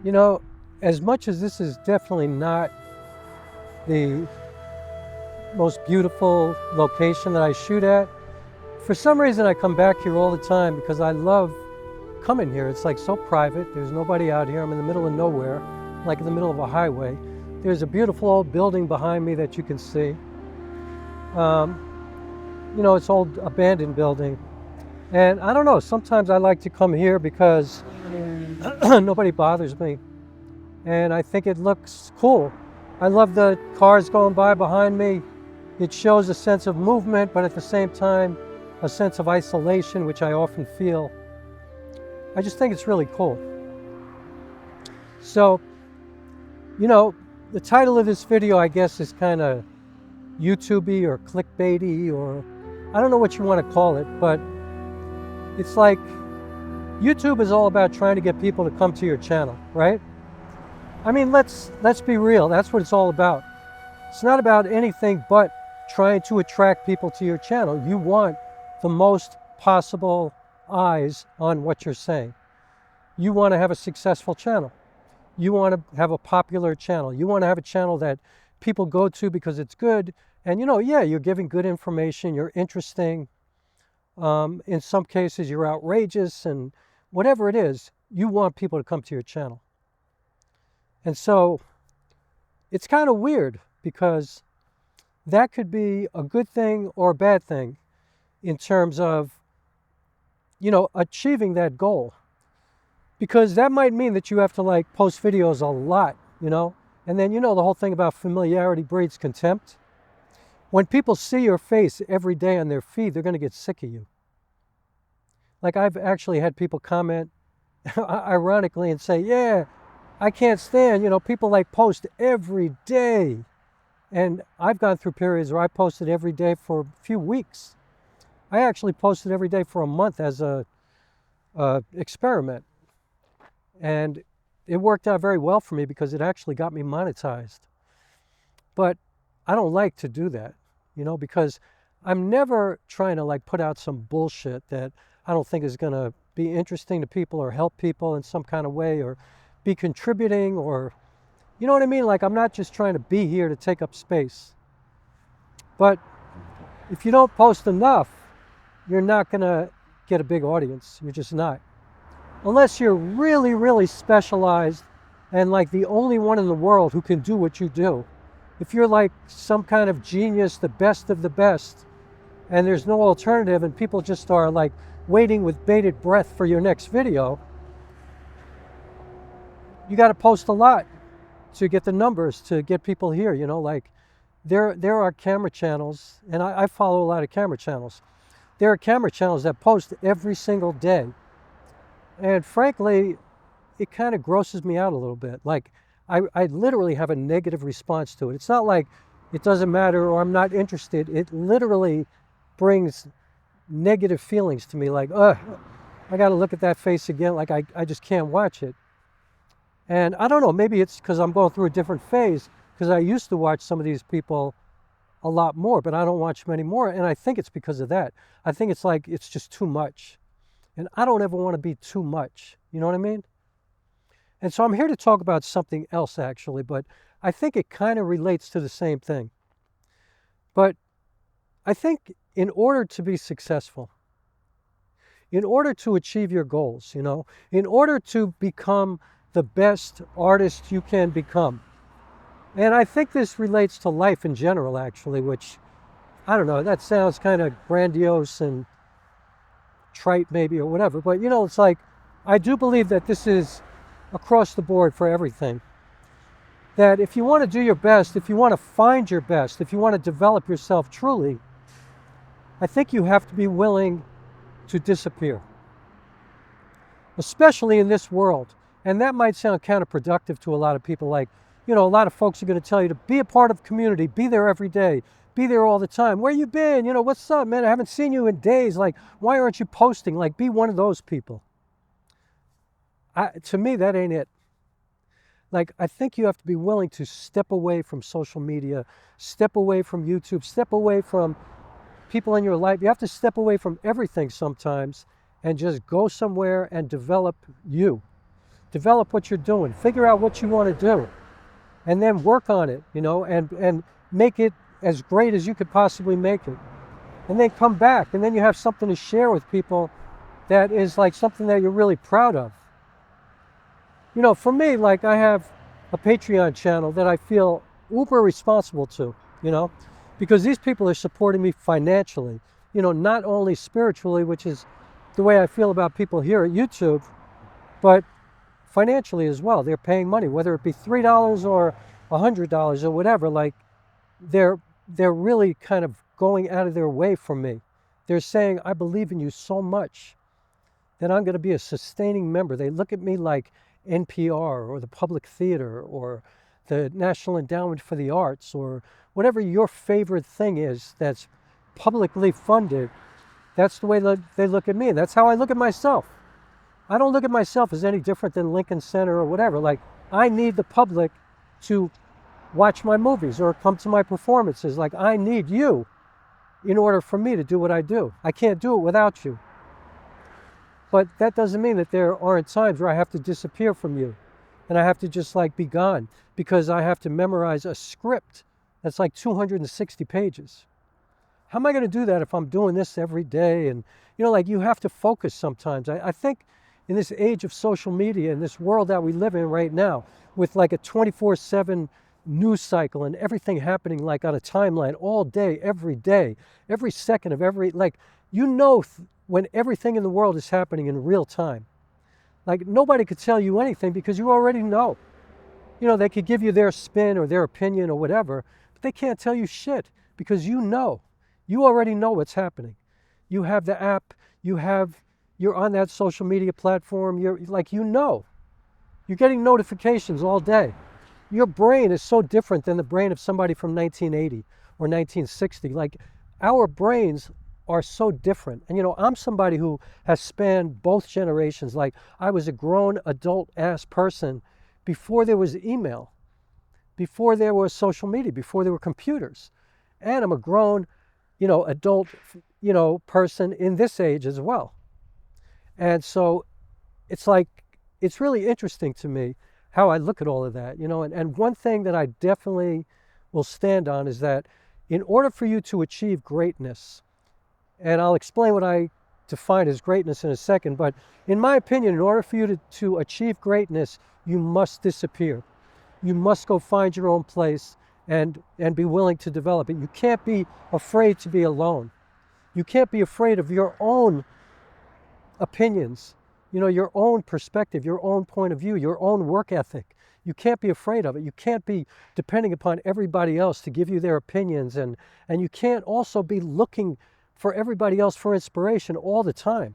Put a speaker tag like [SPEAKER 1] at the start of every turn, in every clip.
[SPEAKER 1] You know, as much as this is definitely not the most beautiful location that I shoot at, for some reason I come back here all the time because I love coming here. It's like so private. There's nobody out here. I'm in the middle of nowhere, like in the middle of a highway. There's a beautiful old building behind me that you can see. You know, it's old abandoned building. And I don't know, sometimes I like to come here because nobody bothers me. And I think it looks cool. I love the cars going by behind me. It shows a sense of movement, but at the same time, a sense of isolation, which I often feel. I just think it's really cool. So, you know, the title of this video, I guess, is kind of YouTube-y or clickbaity, or I don't know what you want to call it, but it's like YouTube is all about trying to get people to come to your channel, right? I mean, let's be real. That's what it's all about. It's not about anything but trying to attract people to your channel. You want the most possible eyes on what you're saying. You want to have a successful channel. You want to have a popular channel. You want to have a channel that people go to because it's good. And you know, yeah, you're giving good information. You're interesting. In some cases, you're outrageous, and whatever it is, you want people to come to your channel. And so it's kind of weird because that could be a good thing or a bad thing in terms of, you know, achieving that goal. Because that might mean that you have to like post videos a lot, you know, and then, you know, the whole thing about familiarity breeds contempt. When people see your face every day on their feed, they're going to get sick of you. Like I've actually had people comment ironically and say, yeah, I can't stand, you know, people like post every day. And I've gone through periods where I posted every day for a few weeks. I actually posted every day for a month as a experiment. And it worked out very well for me because it actually got me monetized. But I don't like to do that, you know, because I'm never trying to like put out some bullshit that I don't think is going to be interesting to people or help people in some kind of way or be contributing, or, you know what I mean? Like, I'm not just trying to be here to take up space. But if you don't post enough, you're not going to get a big audience. You're just not. Unless you're really, really specialized and like the only one in the world who can do what you do. If you're like some kind of genius, the best of the best, and there's no alternative and people just are like waiting with bated breath for your next video, you got to post a lot to get the numbers, to get people here, you know, like there are camera channels, and I follow a lot of camera channels. There are camera channels that post every single day. And frankly, it kind of grosses me out a little bit. Like I literally have a negative response to it. It's not like it doesn't matter or I'm not interested. It literally brings negative feelings to me, like, ugh, I got to look at that face again. Like I just can't watch it. And I don't know, maybe it's because I'm going through a different phase, because I used to watch some of these people a lot more, but I don't watch them anymore. And I think it's because of that. I think it's like, it's just too much. And I don't ever want to be too much. You know what I mean? And so I'm here to talk about something else, actually, but I think it kind of relates to the same thing. But I think in order to be successful, in order to achieve your goals, in order to become the best artist you can become, and I think this relates to life in general, actually, which, I don't know, that sounds kind of grandiose and trite maybe or whatever, but it's like, I do believe that this is across the board for everything. That if you want to do your best, if you want to find your best, if you want to develop yourself truly, I think you have to be willing to disappear. Especially in this world. And that might sound counterproductive to a lot of people. Like, a lot of folks are going to tell you to be a part of the community, be there every day, be there all the time. Where you been? What's up, man? I haven't seen you in days. Like, why aren't you posting? Like, be one of those people. To me, that ain't it. Like, I think you have to be willing to step away from social media, step away from YouTube, step away from people in your life. You have to step away from everything sometimes and just go somewhere and develop you. Develop what you're doing. Figure out what you want to do. And then work on it, and make it as great as you could possibly make it. And then come back. And then you have something to share with people that is like something that you're really proud of. For me, like, I have a Patreon channel that I feel uber responsible to, because these people are supporting me financially, not only spiritually, which is the way I feel about people here at YouTube, but financially as well. They're paying money, whether it be $3 or $100 or whatever. Like, they're really kind of going out of their way for me. They're saying, I believe in you so much that I'm going to be a sustaining member. They look at me like NPR or the Public Theater or the National Endowment for the Arts or whatever your favorite thing is that's publicly funded. That's the way they look at me. That's how I look at myself. I don't look at myself as any different than Lincoln Center or whatever. Like, I need the public to watch my movies or come to my performances. Like, I need you in order for me to do what I do. I can't do it without you. But that doesn't mean that there aren't times where I have to disappear from you and I have to just like be gone because I have to memorize a script that's like 260 pages. How am I going to do that if I'm doing this every day? And, like, you have to focus sometimes. I think in this age of social media, in this world that we live in right now, with like a 24/7 news cycle and everything happening like on a timeline all day, every second of every, like, when everything in the world is happening in real time. Like, nobody could tell you anything because you already know. They could give you their spin or their opinion or whatever, but they can't tell you shit because you already know what's happening. You have the app, you're on that social media platform, you're getting notifications all day. Your brain is so different than the brain of somebody from 1980 or 1960. Like, our brains are so different. And I'm somebody who has spanned both generations. Like, I was a grown adult ass person before there was email, before there was social media, before there were computers. And I'm a grown, adult, person in this age as well. And so it's like, it's really interesting to me how I look at all of that, and one thing that I definitely will stand on is that in order for you to achieve greatness, and I'll explain what I define as greatness in a second, but in my opinion, in order for you to achieve greatness, you must disappear. You must go find your own place and be willing to develop it. You can't be afraid to be alone. You can't be afraid of your own opinions, your own perspective, your own point of view, your own work ethic. You can't be afraid of it. You can't be depending upon everybody else to give you their opinions, and you can't also be looking for everybody else for inspiration all the time.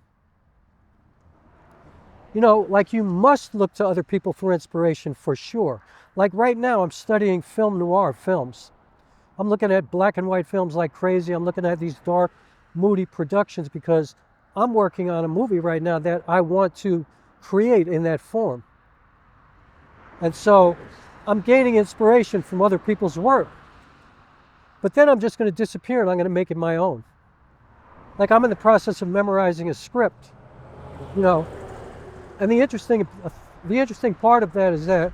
[SPEAKER 1] Like, you must look to other people for inspiration for sure. Like, right now I'm studying film noir films. I'm looking at black and white films like crazy. I'm looking at these dark, moody productions because I'm working on a movie right now that I want to create in that form. And so I'm gaining inspiration from other people's work. But then I'm just going to disappear and I'm going to make it my own. Like, I'm in the process of memorizing a script, And the interesting part of that is that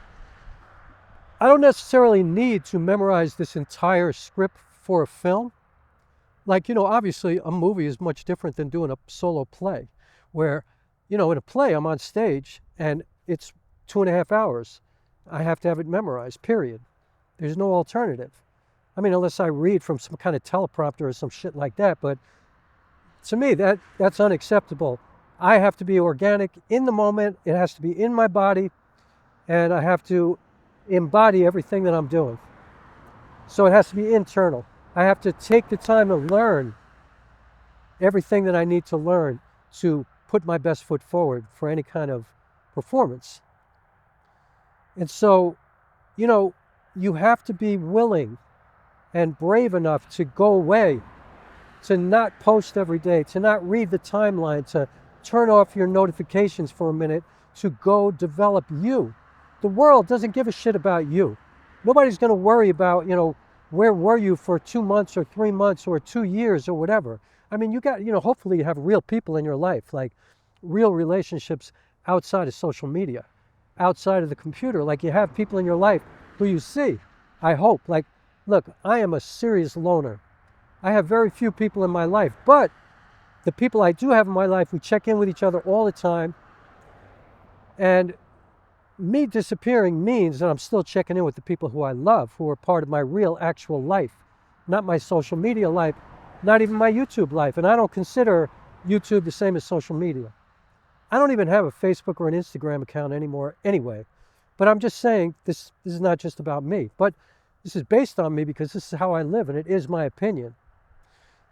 [SPEAKER 1] I don't necessarily need to memorize this entire script for a film, Like, obviously a movie is much different than doing a solo play where, in a play I'm on stage and it's 2.5 hours. I have to have it memorized, period. There's no alternative. I mean, unless I read from some kind of teleprompter or some shit like that, but to me, that's unacceptable. I have to be organic in the moment. It has to be in my body, and I have to embody everything that I'm doing. So it has to be internal. I have to take the time to learn everything that I need to learn to put my best foot forward for any kind of performance. And so, you have to be willing and brave enough to go away, to not post every day, to not read the timeline, to turn off your notifications for a minute, to go develop you. The world doesn't give a shit about you. Nobody's going to worry about, where were you for 2 months or 3 months or 2 years or whatever. I mean, you got, hopefully you have real people in your life, like real relationships outside of social media, outside of the computer. Like you have people in your life who you see, I hope. Like, look, I am a serious loner. I have very few people in my life, but the people I do have in my life, we check in with each other all the time. And me disappearing means that I'm still checking in with the people who I love, who are part of my real, actual life, not my social media life, not even my YouTube life. And I don't consider YouTube the same as social media. I don't even have a Facebook or an Instagram account anymore anyway. But I'm just saying this is not just about me, but this is based on me because this is how I live and it is my opinion.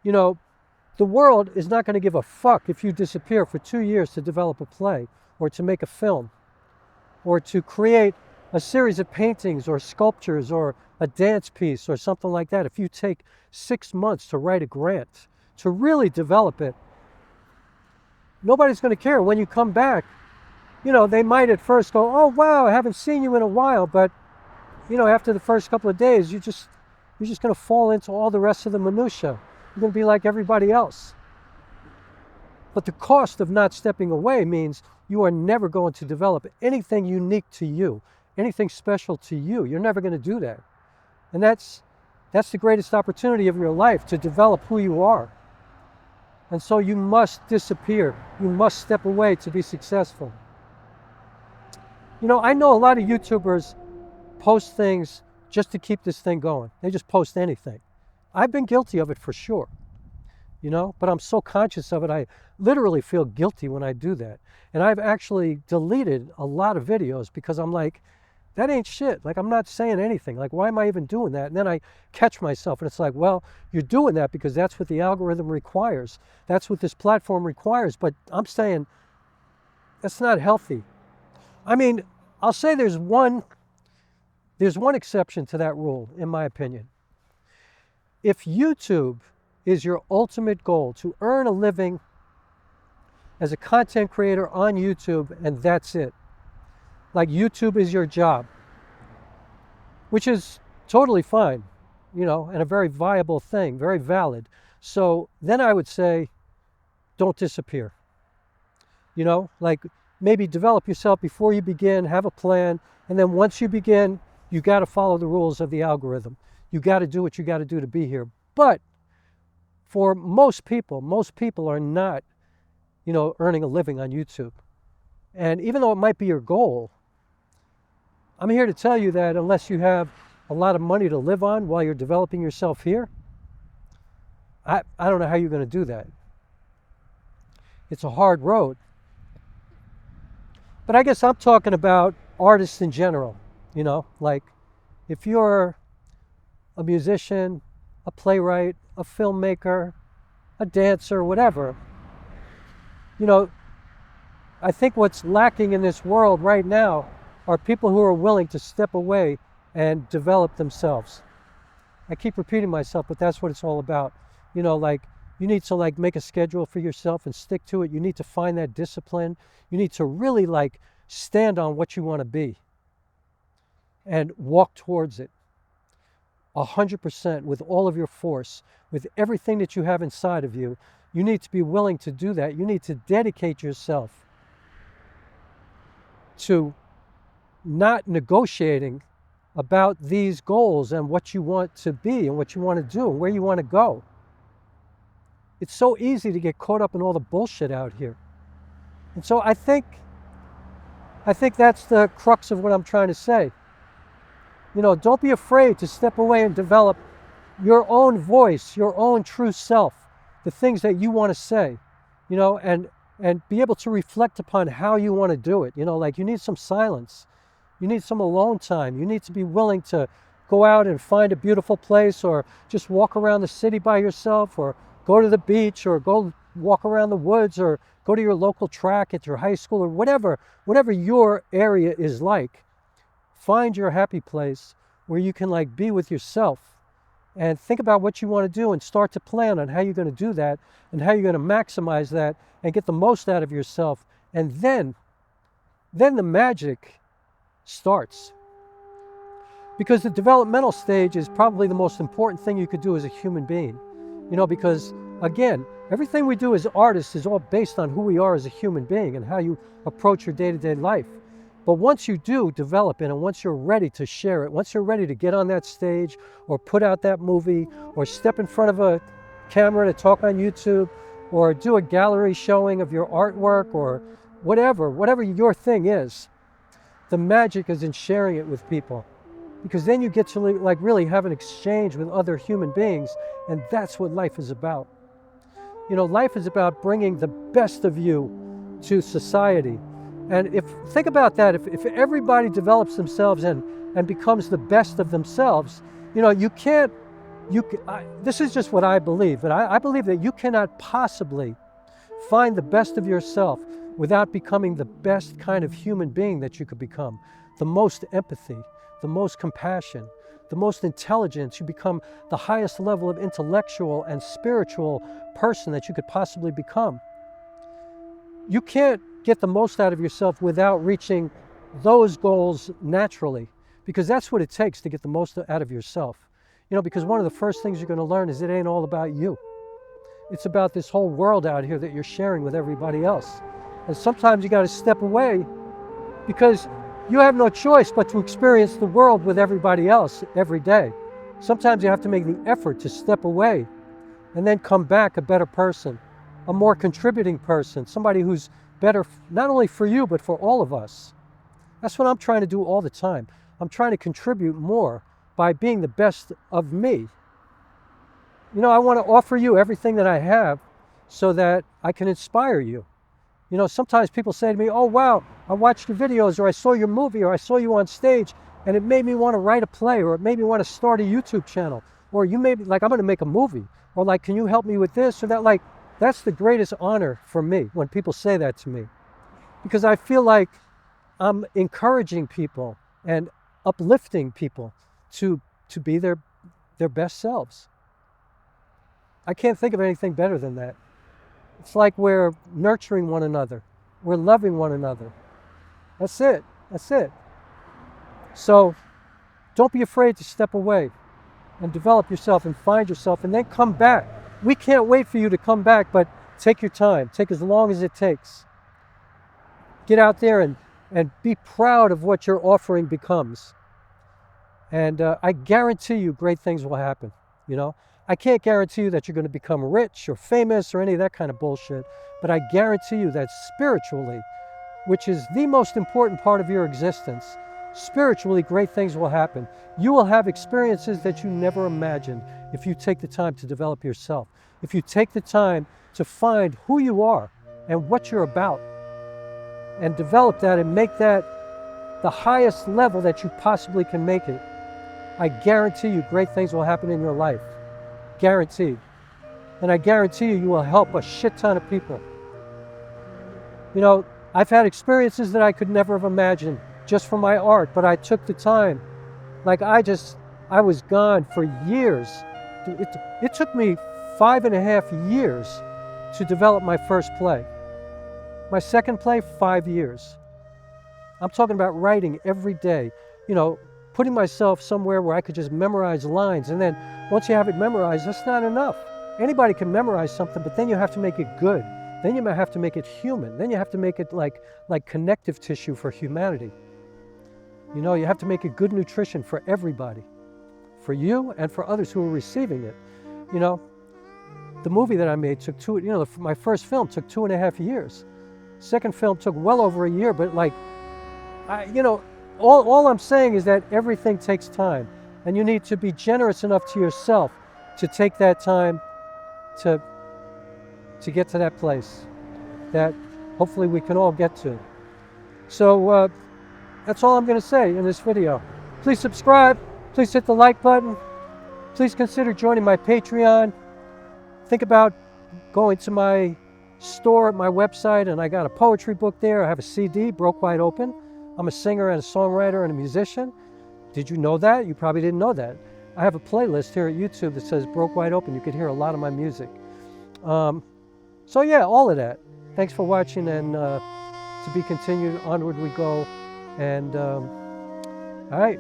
[SPEAKER 1] The world is not going to give a fuck if you disappear for 2 years to develop a play or to make a film or to create a series of paintings or sculptures or a dance piece or something like that. If you take 6 months to write a grant, to really develop it, nobody's going to care. When you come back, they might at first go, oh, wow, I haven't seen you in a while. But, after the first couple of days, you're just going to fall into all the rest of the minutia. You're going to be like everybody else. But the cost of not stepping away means you are never going to develop anything unique to you, anything special to you. You're never going to do that. And that's the greatest opportunity of your life, to develop who you are. And so you must disappear. You must step away to be successful. I know a lot of YouTubers post things just to keep this thing going. They just post anything. I've been guilty of it for sure, but I'm so conscious of it, I literally feel guilty when I do that. And I've actually deleted a lot of videos because I'm like, that ain't shit. Like, I'm not saying anything. Like, why am I even doing that? And then I catch myself and it's like, well, you're doing that because that's what the algorithm requires. That's what this platform requires. But I'm saying that's not healthy. I mean, I'll say there's one exception to that rule, in my opinion. If YouTube is your ultimate goal, to earn a living as a content creator on YouTube, and that's it, like YouTube is your job, which is totally fine, and a very viable thing, very valid. So then I would say, don't disappear. Like maybe develop yourself before you begin, have a plan, and then once you begin, you got to follow the rules of the algorithm. You got to do what you got to do to be here. But for most people are not, earning a living on YouTube. And even though it might be your goal, I'm here to tell you that unless you have a lot of money to live on while you're developing yourself here, I don't know how you're going to do that. It's a hard road. But I guess I'm talking about artists in general, like if you're a musician, a playwright, a filmmaker, a dancer, whatever. I think what's lacking in this world right now are people who are willing to step away and develop themselves. I keep repeating myself, but that's what it's all about. Like you need to make a schedule for yourself and stick to it. You need to find that discipline. You need to really stand on what you want to be and walk towards it 100% with all of your force, with everything that you have inside of you. You need to be willing to do that. You need to dedicate yourself to not negotiating about these goals and what you want to be and what you want to do and where you want to go. it's so easy to get caught up in all the bullshit out here. And so I think that's the crux of what I'm trying to say. You know, don't be afraid to step away and develop your own voice, your own true self, the things that you want to say, you know, and be able to reflect upon how you want to do it. You know, like you need some silence. You need some alone time. You need to be willing to go out and find a beautiful place, or just walk around the city by yourself, or go to the beach, or go walk around the woods, or go to your local track at your high school, or whatever your area is like. Find your happy place where you can like be with yourself and think about what you want to do and start to plan on how you're going to do that and how you're going to maximize that and get the most out of yourself. And then the magic starts. Because the developmental stage is probably the most important thing you could do as a human being. You know, because again, everything we do as artists is all based on who we are as a human being and how you approach your day-to-day life. But once you do develop it, and once you're ready to share it, once you're ready to get on that stage or put out that movie or step in front of a camera to talk on YouTube or do a gallery showing of your artwork or whatever your thing is, the magic is in sharing it with people. Because then you get to like really have an exchange with other human beings, and that's what life is about. You know, life is about bringing the best of you to society. And think about that, if everybody develops themselves and becomes the best of themselves, you know, this is just what I believe, but I believe that you cannot possibly find the best of yourself without becoming the best kind of human being that you could become. The most empathy, the most compassion, the most intelligence. You become the highest level of intellectual and spiritual person that you could possibly become. You can't get the most out of yourself without reaching those goals naturally, because that's what it takes to get the most out of yourself. You know, because one of the first things you're going to learn is it ain't all about you. It's about this whole world out here that you're sharing with everybody else. And sometimes you got to step away because you have no choice but to experience the world with everybody else every day. Sometimes you have to make the effort to step away and then come back a better person, a more contributing person, somebody who's better not only for you, but for all of us. That's what I'm trying to do all the time. I'm trying to contribute more by being the best of me. You know, I want to offer you everything that I have so that I can inspire you. You know, sometimes people say to me, oh, wow, I watched your videos, or I saw your movie, or I saw you on stage, and it made me want to write a play, or it made me want to start a YouTube channel, or you made me, like, I'm going to make a movie, or like, can you help me with this or that? Like, that's the greatest honor for me when people say that to me, because I feel like I'm encouraging people and uplifting people to be their best selves. I can't think of anything better than that. It's like we're nurturing one another. We're loving one another. That's it. That's it. So don't be afraid to step away and develop yourself and find yourself and then come back. We can't wait for you to come back, but take your time. Take as long as it takes. Get out there and be proud of what your offering becomes. And I guarantee you great things will happen, you know. I can't guarantee you that you're going to become rich or famous or any of that kind of bullshit, but I guarantee you that spiritually, which is the most important part of your existence, spiritually great things will happen. You will have experiences that you never imagined if you take the time to develop yourself, if you take the time to find who you are and what you're about, and develop that and make that the highest level that you possibly can make it. I guarantee you great things will happen in your life. Guaranteed. And I guarantee you, you will help a shit ton of people. You know, I've had experiences that I could never have imagined just from my art, but I took the time. Like I was gone for years. It took me 5.5 years to develop my first play. My second play, 5 years. I'm talking about writing every day, you know, putting myself somewhere where I could just memorize lines. And then once you have it memorized, that's not enough. Anybody can memorize something, but then you have to make it good. Then you might have to make it human. Then you have to make it like connective tissue for humanity. You know, you have to make it good nutrition for everybody, for you and for others who are receiving it. You know, the movie that I made took my first film took 2.5 years. Second film took well over a year, but like, all I'm saying is that everything takes time, and you need to be generous enough to yourself to take that time to get to that place that hopefully we can all get to. So that's all I'm going to say in this video. Please subscribe. Please hit the like button. Please consider joining my Patreon. Think about going to my store at my website, and I got a poetry book there. I have a CD, Broke Wide Open. I'm a singer and a songwriter and a musician. Did you know that? You probably didn't know that. I have a playlist here at YouTube that says Broke Wide Open. You can hear a lot of my music. So yeah, all of that. Thanks for watching, and to be continued. Onward we go. And all right.